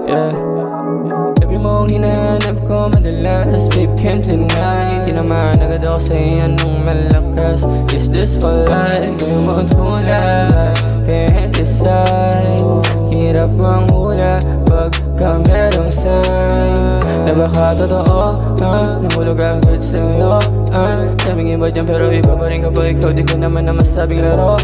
Yeah. Sabi mong hinahanap ko madalas, babe, can't deny. Di naman agad ako sa'yo nung malakas. Is this for life? Kayo magtulad, can't decide. Hirap mang hula pagka merong sign na baka totoo, nahulog agad sa'yo. Daming iba dyan pero iba pa rin kapag ikaw. Di ko naman na masabing laro,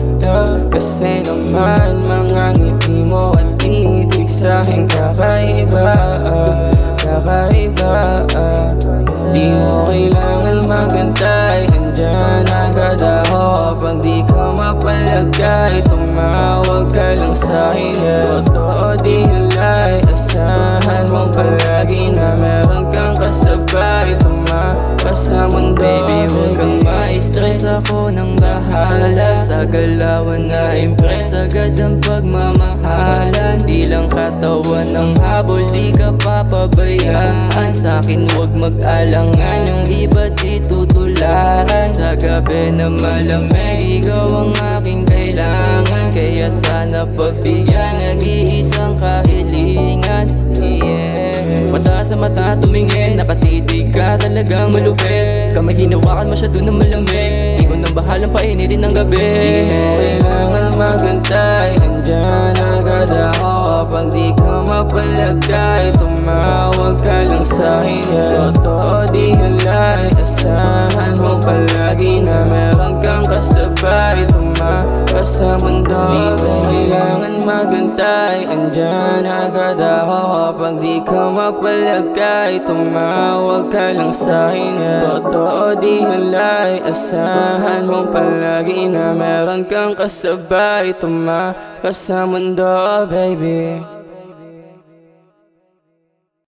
kasi naman mga ngiti mo at titig sa'king kakaiba. Kakaiba, di mo kailangan magantay. Andyan agad ako pag di ka mapalagay. Tumawag ka lang sa'kin, totoo di yung lie. Asahan mong palagi na meron kang kasabay. Tumakas sa mundo, baby, huwag kang ma-stress. Ako nang bahala sa galawan na impress. Agad ang pagmamahalan, di lang katawan ng habol. Di ka papabayaan, sa'kin huwag mag-alangan. Yung iba di tutularan, sa gabi na malamig ikaw ang aking kailangan. Kaya sana pagbigyan, nag-iisang kahilingan. Mata sa mata tumingin, nakatitig ka talagang malupit. Kamay hinawakan masyado na malamig, ikaw nang bahalang painitin ng gabi. Di mo kailangan magantay, andyan agad ako kapag di ka mapalagay. Tumawag ka lang sa'kin, totoo di yung lie. Asahan mo palagi na meron kang kasabay. Tumakas sa mundo, di mo kailangan magantay, andyan agad ako kapag di ka mapalagay. Tumawag ka lang sa'kin, totoo di yung lie. Asahan mo palagi na meron kang kasabay. Tumakas sa mundo, baby.